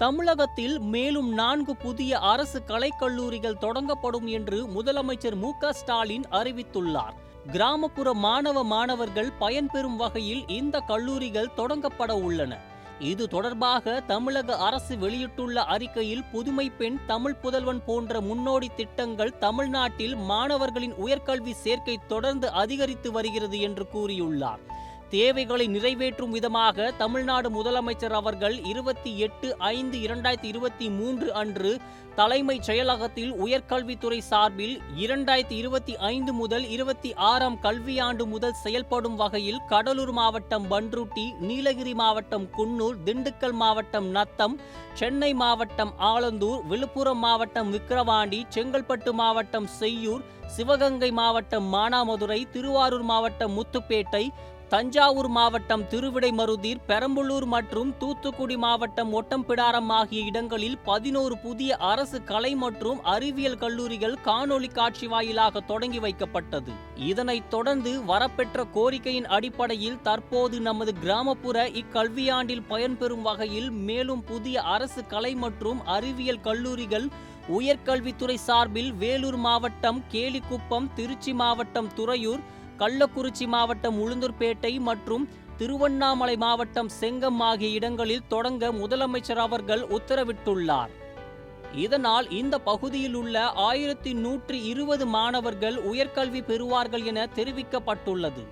தமிழகத்தில் மேலும் 4 புதிய அரசு கலைக்கல்லூரிகள் தொடங்கப்படும் என்று முதலமைச்சர் மு.க.ஸ்டாலின் அறிவித்துள்ளார். கிராமப்புற மாணவர்கள் பயன்பெறும் வகையில் இந்த கல்லூரிகள் தொடங்கப்பட உள்ளன. இது தொடர்பாக தமிழக அரசு வெளியிட்டுள்ள அறிக்கையில் புதுமை பெண், தமிழ் புதல்வன் போன்ற முன்னோடி திட்டங்கள் தமிழ்நாட்டில் மாணவர்களின் உயர்கல்வி சேர்க்கை தொடர்ந்து அதிகரித்து வருகிறது என்று கூறியுள்ளார். தேவைகளை நிறைவேற்றும் விதமாக தமிழ்நாடு முதலமைச்சர் அவர்கள் 28/5/2023 அன்று தலைமைச் செயலகத்தில் உயர்கல்வித்துறை சார்பில் 2025 முதல் 26ஆம் கல்வியாண்டு முதல் செயல்படும் வகையில் கடலூர் மாவட்டம் பண்ருட்டி, நீலகிரி மாவட்டம் குன்னூர், திண்டுக்கல் மாவட்டம் நத்தம், சென்னை மாவட்டம் ஆலந்தூர், விழுப்புரம் மாவட்டம் விக்கிரவாண்டி, செங்கல்பட்டு மாவட்டம் செய்யூர், சிவகங்கை மாவட்டம் மானாமதுரை, திருவாரூர் மாவட்டம் முத்துப்பேட்டை, தஞ்சாவூர் மாவட்டம் திருவிடைமருதூர், பெரம்பலூர் மற்றும் தூத்துக்குடி மாவட்டம் ஒட்டம்பிடாரம் ஆகிய இடங்களில் 11 புதிய அரசு கலை மற்றும் அறிவியல் கல்லூரிகள் காணொலி காட்சி வாயிலாக தொடங்கி வைக்கப்பட்டது. இதனைத் தொடர்ந்து வரப்பெற்ற கோரிக்கையின் அடிப்படையில் தற்போது நமது கிராமப்புற இக்கல்வியாண்டில் பயன்பெறும் வகையில் மேலும் புதிய அரசு கலை மற்றும் அறிவியல் கல்லூரிகள் உயர்கல்வித்துறை சார்பில் வேலூர் மாவட்டம் கேலிக்குப்பம், திருச்சி மாவட்டம் துறையூர், கள்ளக்குறிச்சி மாவட்டம் உளுந்தூர்பேட்டை மற்றும் திருவண்ணாமலை மாவட்டம் செங்கம் ஆகிய இடங்களில் தொடங்க முதலமைச்சர் அவர்கள் உத்தரவிட்டுள்ளார். இதனால் இந்த பகுதியில் உள்ள 1120 மாணவர்கள் உயர்கல்வி பெறுவார்கள் என தெரிவிக்கப்பட்டுள்ளது.